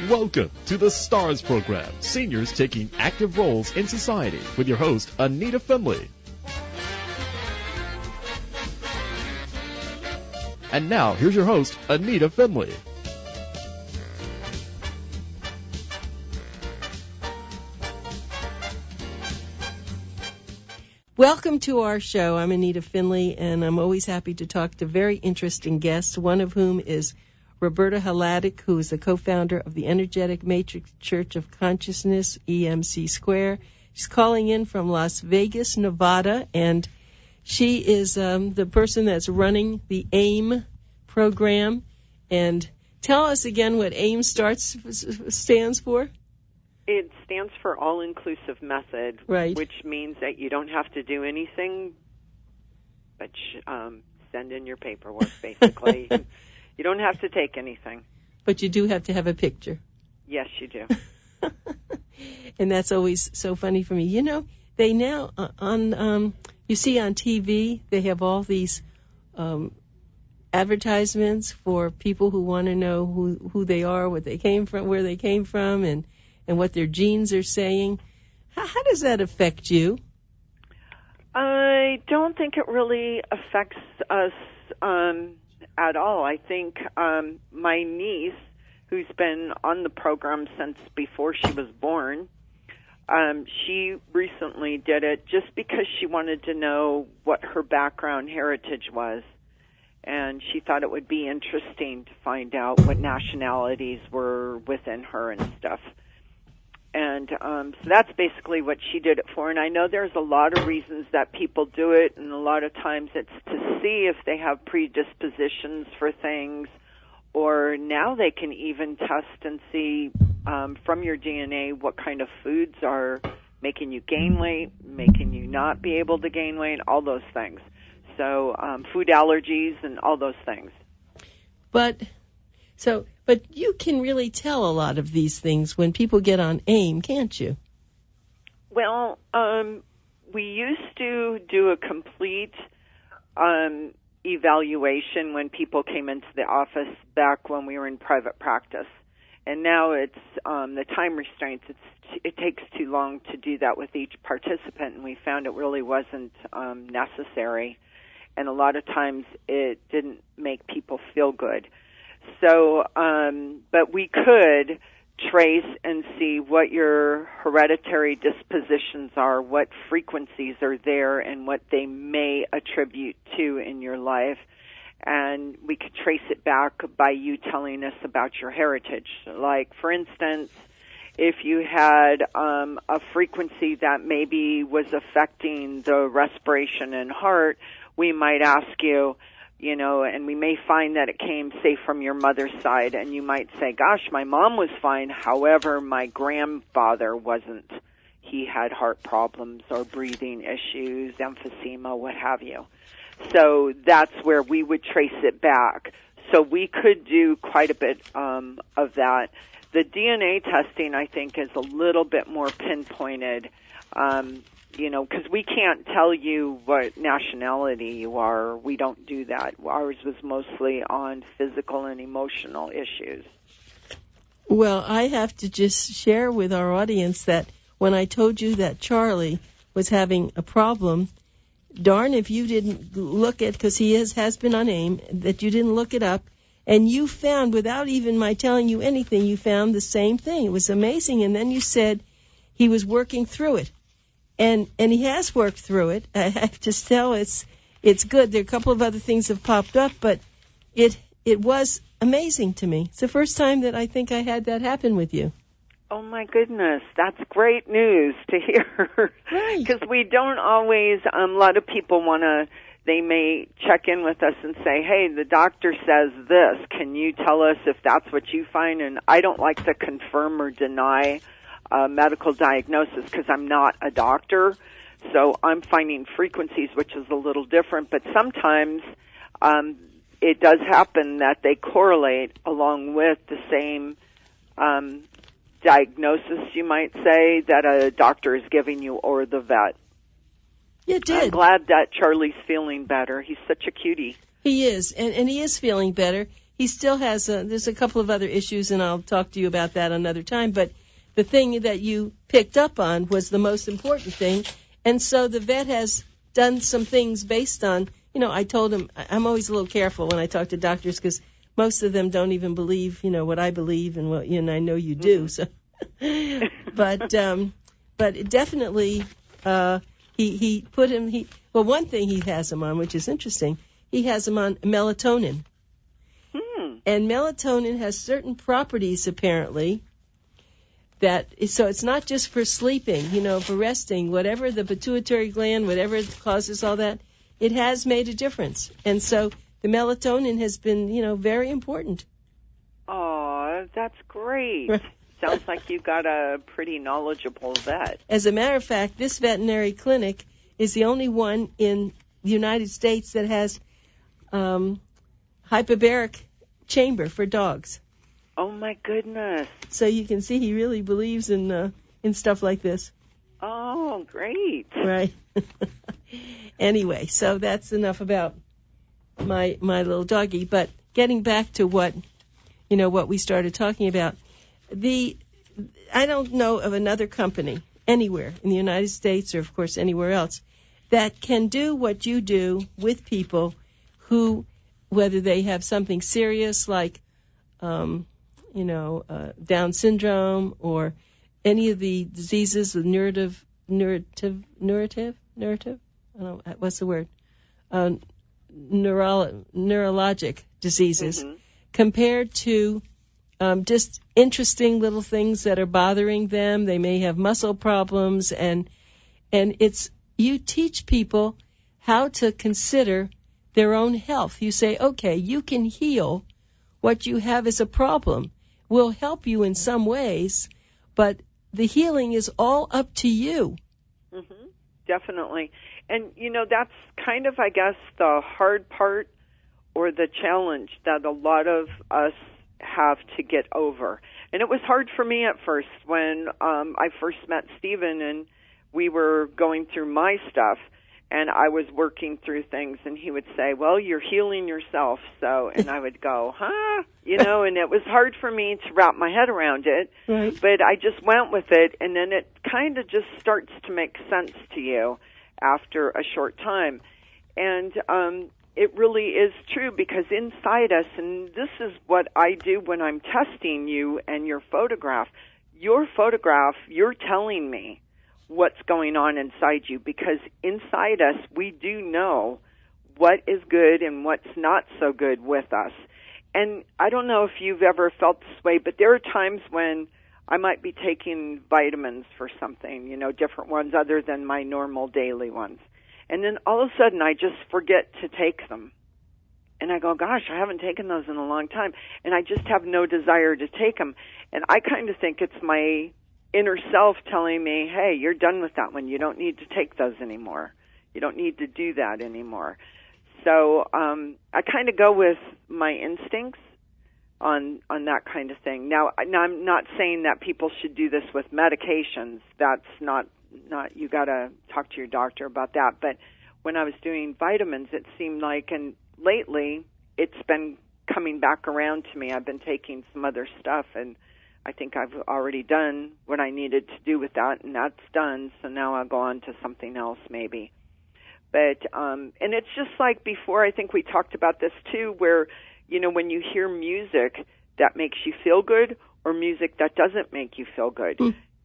Welcome to the STARS program, Seniors Taking Active Roles in Society, with your host, ANITA FINLEY. And now, here's your host, ANITA FINLEY. Welcome to our show. I'm ANITA FINLEY, and I'm always happy to talk to very interesting guests, one of whom is Roberta Hladek, who is the co-founder of the Energetic Matrix Church of Consciousness, EMC Square. She's calling in from Las Vegas, Nevada, and she is the person that's running the AIM program. And tell us again what AIM stands for. It stands for All-Inclusive Method, right, which means that you don't have to do anything but send in your paperwork, basically. You don't have to take anything. But you do have to have a picture. Yes, you do. And that's always so funny for me. You know, they now, you see on TV, they have all these advertisements for people who want to know who they are, what they came from, where they came from, and what their genes are saying. How does that affect you? I don't think it really affects us at all. I think my niece, who's been on the program since before she was born, she recently did it just because she wanted to know what her background heritage was. And she thought it would be interesting to find out what nationalities were within her and stuff. And so that's basically what she did it for. And I know there's a lot of reasons that people do it, and a lot of times it's to see if they have predispositions for things, or now they can even test and see from your DNA what kind of foods are making you gain weight, making you not be able to gain weight, all those things. So food allergies and all those things. But you can really tell a lot of these things when people get on AIM, can't you? Well, we used to do a complete evaluation when people came into the office back when we were in private practice. And now it's the time restraints. It takes too long to do that with each participant, and we found it really wasn't necessary. And a lot of times it didn't make people feel good. So, but we could trace and see what your hereditary dispositions are, what frequencies are there, and what they may attribute to in your life. And we could trace it back by you telling us about your heritage. Like, for instance, if you had a frequency that maybe was affecting the respiration and heart, we might ask you, you know, and we may find that it came, say, from your mother's side, and you might say, gosh, my mom was fine, however, my grandfather wasn't. He had heart problems or breathing issues, emphysema, what have you. So that's where we would trace it back. So we could do quite a bit of that. The DNA testing, I think, is a little bit more pinpointed, you know, because we can't tell you what nationality you are. We don't do that. Ours was mostly on physical and emotional issues. Well, I have to just share with our audience that when I told you that Charlie was having a problem, darn if you didn't look at, because he has been on AIM, that you didn't look it up, and you found, without even my telling you anything, you found the same thing. It was amazing. And then you said he was working through it. And he has worked through it. I have to tell it's good. There are a couple of other things have popped up, but it was amazing to me. It's the first time that I think I had that happen with you. Oh, my goodness. That's great news to hear. Right. Because we don't always, a lot of people they may check in with us and say, hey, the doctor says this. Can you tell us if that's what you find? And I don't like to confirm or deny medical diagnosis because I'm not a doctor. So I'm finding frequencies, which is a little different. But sometimes it does happen that they correlate along with the same diagnosis, you might say, that a doctor is giving you or the vet. You did. I'm glad that Charlie's feeling better. He's such a cutie. He is, and he is feeling better. he still has there's a couple of other issues, and I'll talk to you about that another time. But the thing that you picked up on was the most important thing. And so the vet has done some things based on, I told him, I'm always a little careful when I talk to doctors because most of them don't even believe, what I believe and what, I know you do. So, but definitely, he put him, one thing he has him on, which is interesting, he has him on melatonin. And melatonin has certain properties, apparently, so it's not just for sleeping, for resting, whatever the pituitary gland, whatever causes all that, it has made a difference. And so the melatonin has been, very important. Oh, that's great. Sounds like you got a pretty knowledgeable vet. As a matter of fact, this veterinary clinic is the only one in the United States that has hyperbaric chamber for dogs. Oh, my goodness. So you can see he really believes in stuff like this. Oh, great. Right. Anyway, so that's enough about my little doggy. But getting back to what we started talking about, I don't know of another company anywhere in the United States or, of course, anywhere else that can do what you do with people who, whether they have something serious like Down syndrome or any of the diseases, the neurologic diseases, compared to just interesting little things that are bothering them. They may have muscle problems, and you teach people how to consider their own health. You say, okay, you can heal what you have as a problem. We'll help you in some ways, but the healing is all up to you. Definitely. And, that's kind of, I guess, the hard part or the challenge that a lot of us have to get over. And it was hard for me at first when I first met Stephen and we were going through my stuff. And I was working through things, and he would say, well, you're healing yourself. So, and I would go, huh? And it was hard for me to wrap my head around it. Right. But I just went with it, and then it kind of just starts to make sense to you after a short time. And it really is true because inside us, and this is what I do when I'm testing you and your photograph, you're telling me what's going on inside you, because inside us we do know what is good and what's not so good with us. And I don't know if you've ever felt this way, but there are times when I might be taking vitamins for something, different ones other than my normal daily ones. And then all of a sudden I just forget to take them. And I go, gosh, I haven't taken those in a long time. And I just have no desire to take them. And I kind of think it's my inner self telling me, hey, you're done with that one. You don't need to take those anymore. You don't need to do that anymore. So I kind of go with my instincts on that kind of thing. Now, I'm not saying that people should do this with medications. That's not you got to talk to your doctor about that. But when I was doing vitamins, it seemed like, and lately it's been coming back around to me. I've been taking some other stuff, and I think I've already done what I needed to do with that, and that's done, so now I'll go on to something else maybe. But, and it's just like before, I think we talked about this too, where, when you hear music that makes you feel good or music that doesn't make you feel good,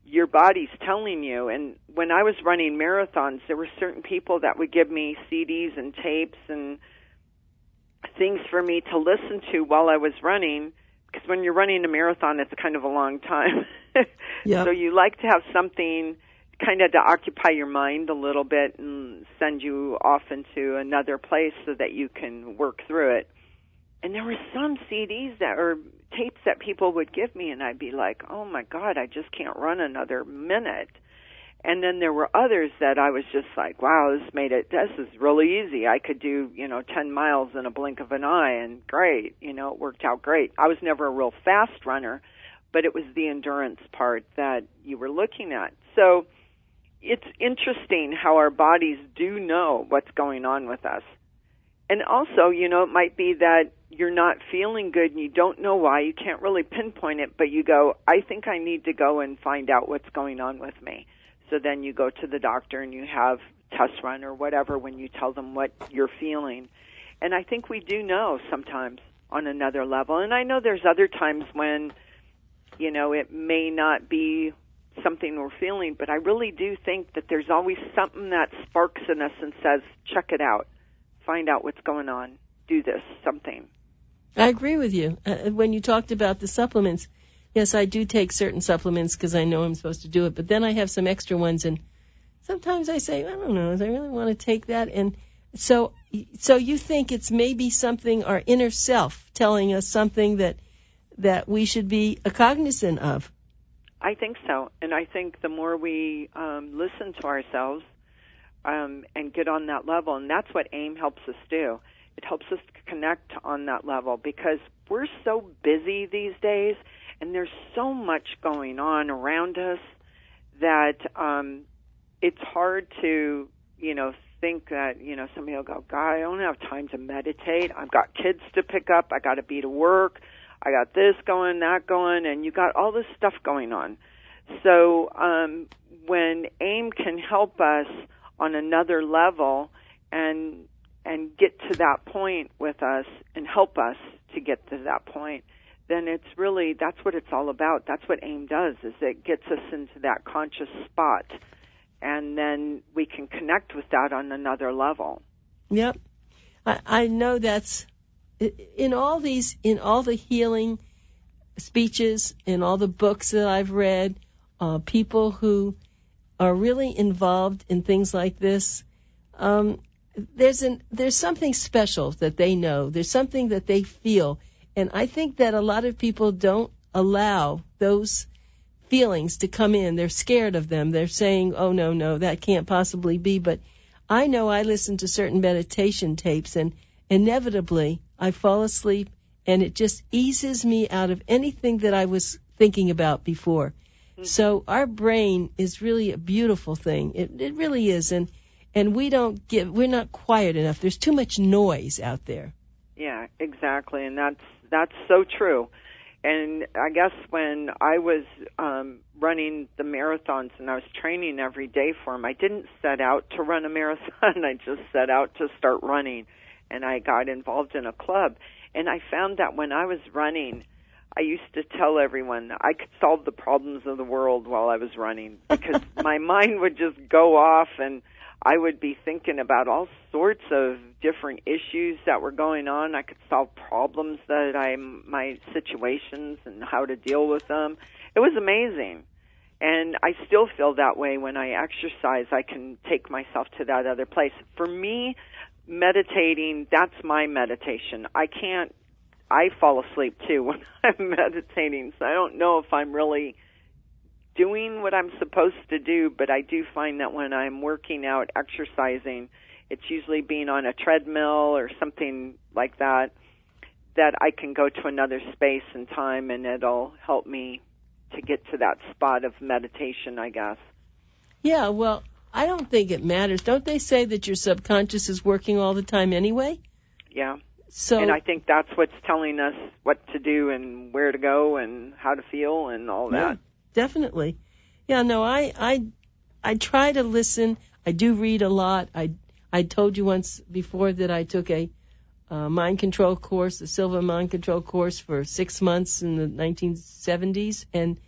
your body's telling you. And when I was running marathons, there were certain people that would give me CDs and tapes and things for me to listen to while I was running, because when you're running a marathon, it's kind of a long time. Yep. So you like to have something kind of to occupy your mind a little bit and send you off into another place so that you can work through it. And there were some CDs or tapes that people would give me, and I'd be like, oh, my God, I just can't run another minute. And then there were others that I was just like, wow, this is really easy. I could do, 10 miles in a blink of an eye, and great, it worked out great. I was never a real fast runner, but it was the endurance part that you were looking at. So it's interesting how our bodies do know what's going on with us. And also, it might be that, you're not feeling good and you don't know why, you can't really pinpoint it, but you go, I think I need to go and find out what's going on with me. So then you go to the doctor and you have tests run or whatever when you tell them what you're feeling. And I think we do know sometimes on another level. And I know there's other times when, you know, it may not be something we're feeling, but I really do think that there's always something that sparks in us and says, check it out, find out what's going on, do this, something. I agree with you. When you talked about the supplements, yes, I do take certain supplements because I know I'm supposed to do it, but then I have some extra ones, and sometimes I say, I don't know, do I really want to take that? And so you think it's maybe something, our inner self telling us something that we should be cognizant of. I think so, and I think the more we listen to ourselves and get on that level, and that's what AIM helps us do. It helps us connect on that level because we're so busy these days, and there's so much going on around us that it's hard to, you know, think that, you know, somebody will go, God, I don't have time to meditate. I've got kids to pick up. I got to be to work. I got this going, that going, and you got all this stuff going on. So when AIM can help us on another level and get to that point with us and help us to get to that point, then it's really, that's what it's all about. That's what AIM does, is it gets us into that conscious spot, and then we can connect with that on another level. Yep. I know that's, in all the healing speeches, in all the books that I've read, people who are really involved in things like this, there's something special that they know. There's something that they feel. And I think that a lot of people don't allow those feelings to come in. They're scared of them. They're saying, oh, no, that can't possibly be. But I know I listen to certain meditation tapes, and inevitably I fall asleep, and it just eases me out of anything that I was thinking about before. Mm-hmm. So our brain is really a beautiful thing. It really is. And we're not quiet enough. There's too much noise out there. Yeah, exactly. And that's so true. And I guess when I was running the marathons and I was training every day for them, I didn't set out to run a marathon. I just set out to start running. And I got involved in a club. And I found that when I was running, I used to tell everyone I could solve the problems of the world while I was running, because my mind would just go off and I would be thinking about all sorts of different issues that were going on. I could solve problems my situations and how to deal with them. It was amazing. And I still feel that way when I exercise. I can take myself to that other place. For me, meditating, that's my meditation. I fall asleep too when I'm meditating, so I don't know if I'm really doing what I'm supposed to do, but I do find that when I'm working out, exercising, it's usually being on a treadmill or something like that I can go to another space and time, and it'll help me to get to that spot of meditation, I guess. Yeah, well, I don't think it matters. Don't they say that your subconscious is working all the time anyway? Yeah. So, and I think that's what's telling us what to do and where to go and how to feel and all that. Yeah, definitely. Yeah, no, I try to listen. I do read a lot. I told you once before that I took a mind control course, a Silva mind control course for 6 months in the 1970s, and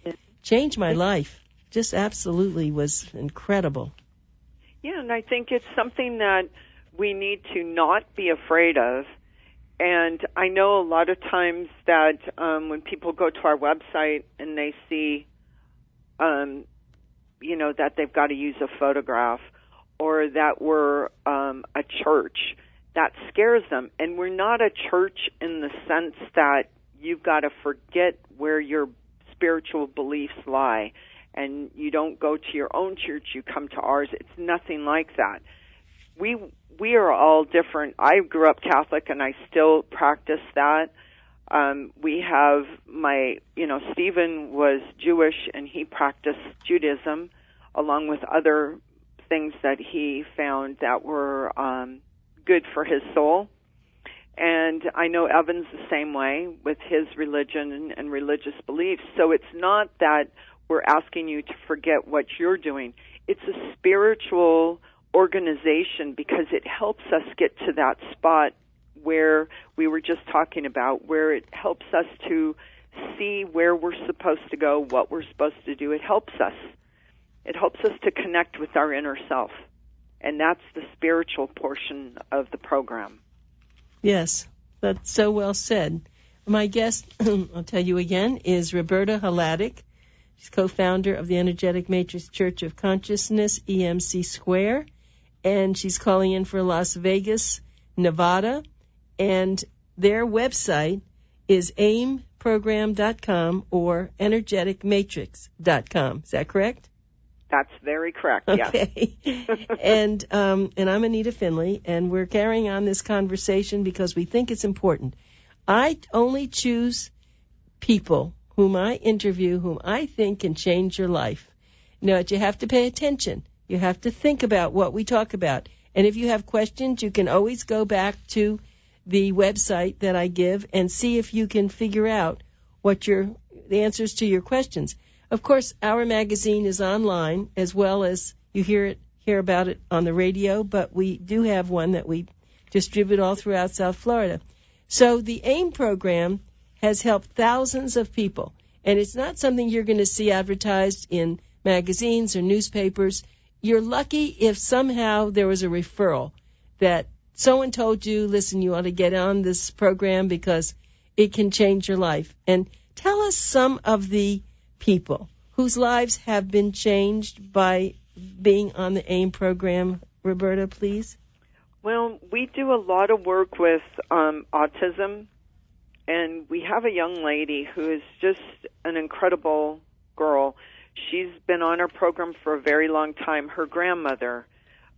changed my life. Just absolutely was incredible. Yeah, and I think it's something that we need to not be afraid of. And I know a lot of times that when people go to our website and they see, that they've got to use a photograph or that we're a church, that scares them. And we're not a church in the sense that you've got to forget where your spiritual beliefs lie and you don't go to your own church, you come to ours. It's nothing like that. We are all different. I grew up Catholic, and I still practice that. We have Stephen was Jewish, and he practiced Judaism, along with other things that he found that were good for his soul. And I know Evan's the same way with his religion and religious beliefs. So it's not that we're asking you to forget what you're doing. It's a spiritual organization because it helps us get to that spot where we were just talking about, where it helps us to see where we're supposed to go, what we're supposed to do. It helps us. It helps us to connect with our inner self. And that's the spiritual portion of the program. Yes, that's so well said. My guest, I'll tell you again, is Roberta Hladek. She's co-founder of the Energetic Matrix Church of Consciousness, EMC Square, and she's calling in for Las Vegas, Nevada, and their website is aimprogram.com or energeticmatrix.com. Is that correct? That's very correct, yes. Okay. And I'm Anita Finley, and we're carrying on this conversation because we think it's important. I only choose people whom I interview, whom I think can change your life. You know, you have to pay attention. You have to think about what we talk about. And if you have questions, you can always go back to the website that I give and see if you can figure out what the answers to your questions. Of course, our magazine is online as well as you hear about it on the radio, but we do have one that we distribute all throughout South Florida. So the AIM program has helped thousands of people, and it's not something you're going to see advertised in magazines or newspapers. You're lucky if somehow there was a referral that someone told you, listen, you ought to get on this program because it can change your life. And tell us some of the people whose lives have been changed by being on the AIM program. Roberta, please. Well, we do a lot of work with autism, and we have a young lady who is just an incredible girl. She's been on our program for a very long time. Her grandmother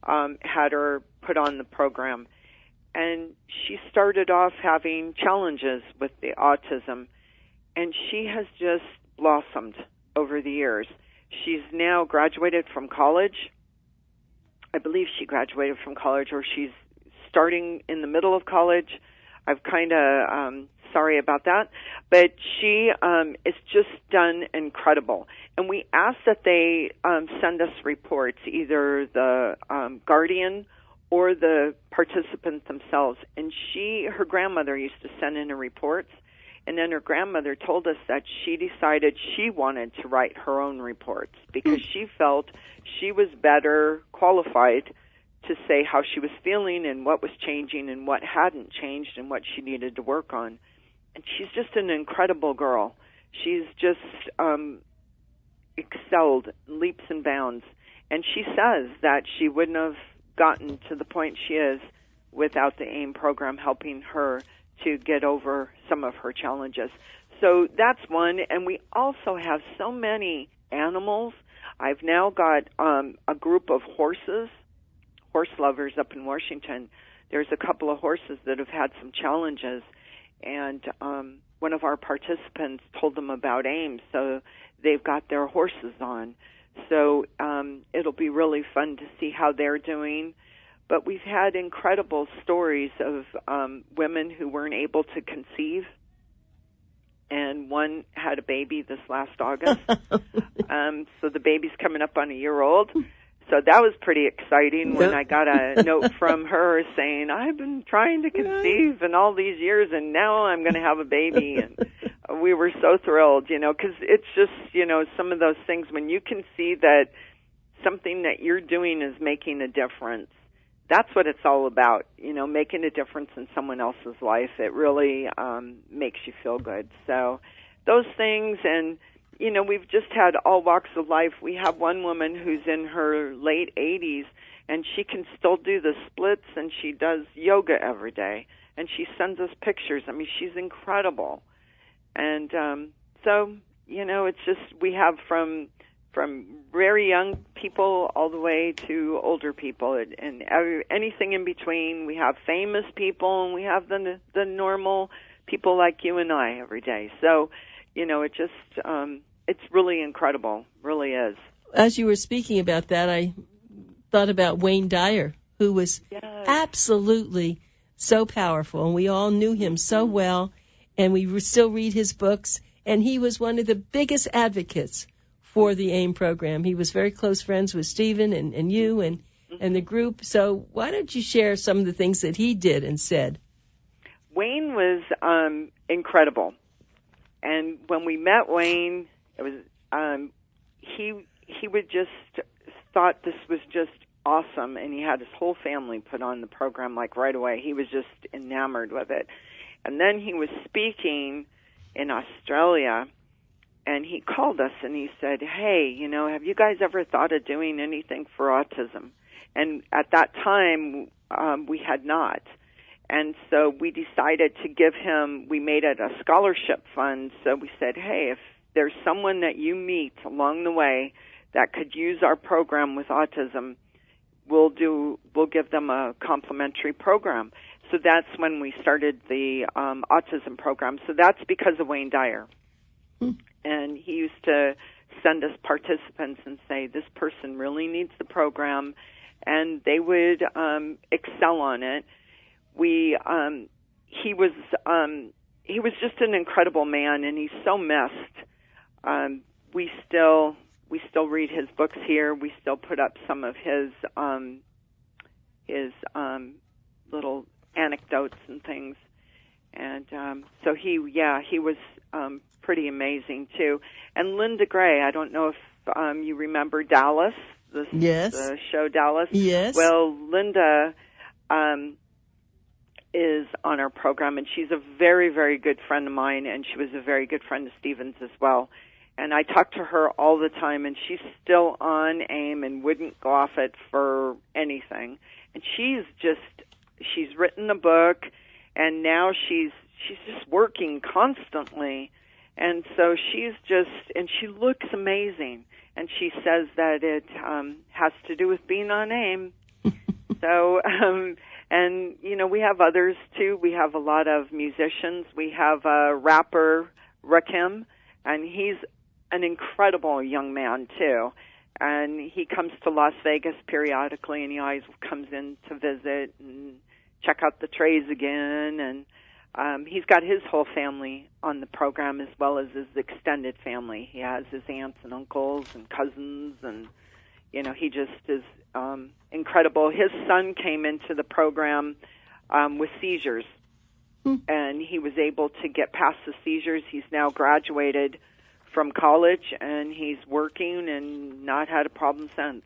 had her put on the program, and she started off having challenges with the autism, and she has just blossomed over the years. She's now graduated from college. I believe she graduated from college, or she's starting in the middle of college. I've kind of sorry about that, but she is just done incredible. And we ask that they send us reports, either the guardian or the participant themselves. And her grandmother used to send in her reports, and then her grandmother told us that she decided she wanted to write her own reports because she felt she was better qualified to say how she was feeling and what was changing and what hadn't changed and what she needed to work on. And she's just an incredible girl. She's just excelled leaps and bounds. And she says that she wouldn't have gotten to the point she is without the AIM program helping her to get over some of her challenges. So that's one. And we also have so many animals. I've now got a group of horse lovers up in Washington. There's a couple of horses that have had some challenges, and one of our participants told them about AIM, so they've got their horses on. So it'll be really fun to see how they're doing. But we've had incredible stories of women who weren't able to conceive, and one had a baby this last August. So the baby's coming up on a year old. So that was pretty exciting when I got a note from her saying, I've been trying to conceive in all these years, and now I'm going to have a baby. And we were so thrilled, because it's just, some of those things when you can see that something that you're doing is making a difference. That's what it's all about, making a difference in someone else's life. It really makes you feel good. So those things, and we've just had all walks of life. We have one woman who's in her late 80s, and she can still do the splits, and she does yoga every day, and she sends us pictures. I mean, she's incredible. And so, it's just we have from very young people all the way to older people, and anything in between. We have famous people, and we have the normal people like you and I every day. So, it just it's really incredible, really is. As you were speaking about that, I thought about Wayne Dyer, who was absolutely so powerful, and we all knew him so well, and we still read his books, and he was one of the biggest advocates for the AIM program. He was very close friends with Stephen and you and the group. So why don't you share some of the things that he did and said? Wayne was incredible. And when we met Wayne, it was he would just thought this was just awesome, and he had his whole family put on the program like right away. He was just enamored with it. And then he was speaking in Australia, and he called us and he said, hey, have you guys ever thought of doing anything for autism? And at that time, we had not. And so we decided to give him, we made it a scholarship fund. So we said, hey, if there's someone that you meet along the way that could use our program with autism, we'll give them a complimentary program. So that's when we started the autism program. So that's because of Wayne Dyer. And he used to send us participants and say, this person really needs the program, and they would excel on it. He was just an incredible man, and he's so missed. We still read his books here. We still put up some of his little anecdotes and things, and so he was pretty amazing too. And Linda Gray, I don't know if you remember Dallas, the show Dallas. Yes. Well, Linda is on our program, and she's a very, very good friend of mine, and she was a very good friend of Stephen's as well. And I talk to her all the time, and she's still on AIM and wouldn't go off it for anything. And she's written a book, and now she's just working constantly. And so and she looks amazing. And she says that it has to do with being on AIM. So, and, we have others, too. We have a lot of musicians. We have a rapper, Rakim, and he's an incredible young man, too. And he comes to Las Vegas periodically, and he always comes in to visit and check out the trays again. And he's got his whole family on the program as well as his extended family. He has his aunts and uncles and cousins, and, he just is incredible. His son came into the program with seizures, and he was able to get past the seizures. He's now graduated from college, and he's working and not had a problem since.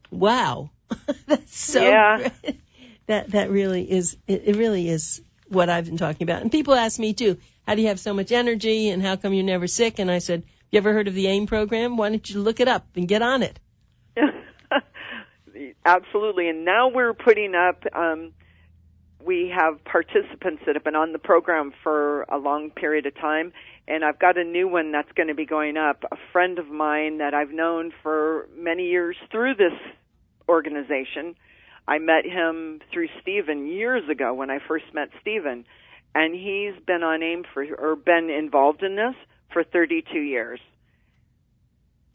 Wow. That's so great. That really is, it really is what I've been talking about. And people ask me, too, how do you have so much energy, and how come you're never sick? And I said, you ever heard of the AIM program? Why don't you look it up and get on it? Absolutely. And now we're putting up, we have participants that have been on the program for a long period of time, and I've got a new one that's going to be going up. A friend of mine that I've known for many years through this organization. I met him through Stephen years ago when I first met Stephen, and he's been on AIM been involved in this for 32 years.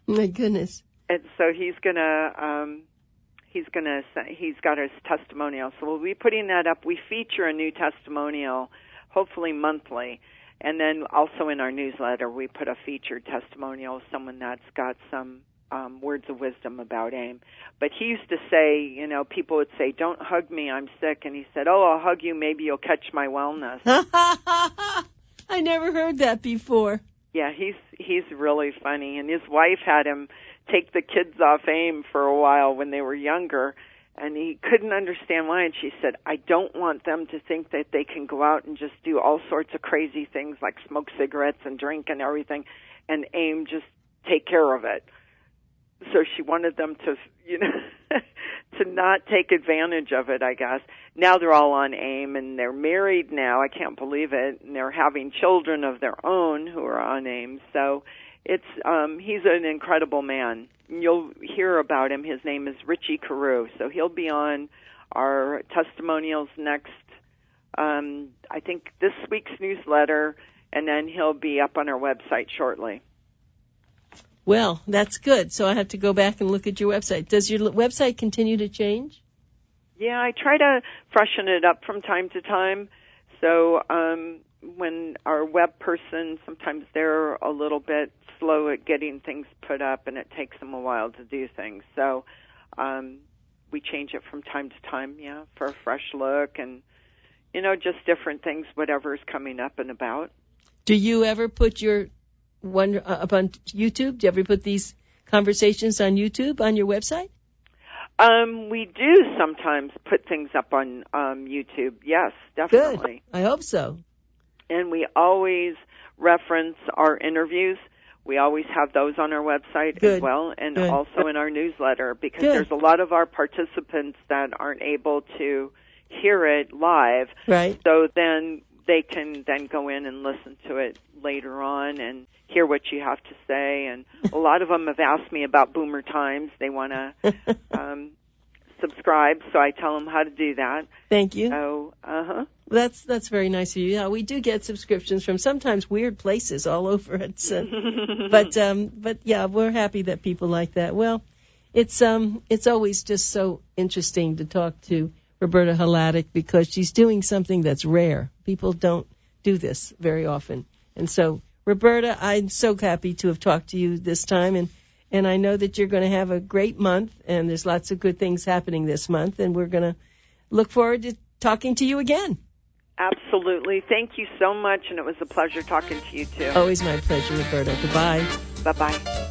My goodness. And so he's got his testimonial. So we'll be putting that up. We feature a new testimonial, hopefully monthly. And then also in our newsletter, we put a featured testimonial of someone that's got some words of wisdom about AIM. But he used to say, people would say, don't hug me, I'm sick. And he said, I'll hug you, maybe you'll catch my wellness. I never heard that before. Yeah, he's really funny. And his wife had him take the kids off AIM for a while when they were younger, and he couldn't understand why. And she said, I don't want them to think that they can go out and just do all sorts of crazy things like smoke cigarettes and drink and everything, and AIM just take care of it. So she wanted them to, to not take advantage of it, I guess. Now they're all on AIM, and they're married now. I can't believe it. And they're having children of their own who are on AIM. So he's an incredible man. You'll hear about him. His name is Richie Carew. So he'll be on our testimonials next, I think this week's newsletter, and then he'll be up on our website shortly. Well, that's good. So I have to go back and look at your website. Does your website continue to change? Yeah, I try to freshen it up from time to time. So when our web person, sometimes they're a little bit slow at getting things put up, and it takes them a while to do things. So we change it from time to time, yeah, for a fresh look and, just different things, whatever's coming up and about. Do you ever put your one up on YouTube? Do you ever put these conversations on YouTube, on your website? We do sometimes put things up on YouTube. Yes, definitely. Good. I hope so. And we always reference our interviews. We always have those on our website as well, and also in our newsletter, because there's a lot of our participants that aren't able to hear it live. Right. So then they can then go in and listen to it later on and hear what you have to say. And a lot of them have asked me about Boomer Times. They want to subscribe, so I tell them how to do that. Thank you. So, That's very nice of you. Yeah, we do get subscriptions from sometimes weird places all over it. So, but yeah, we're happy that people like that. Well, it's always just so interesting to talk to Roberta Hladek, because she's doing something that's rare. People don't do this very often. And so, Roberta, I'm so happy to have talked to you this time, and I know that you're going to have a great month, and there's lots of good things happening this month, and we're going to look forward to talking to you again. Absolutely. Thank you so much, and it was a pleasure talking to you, too. Always my pleasure, Roberta. Goodbye. Bye-bye.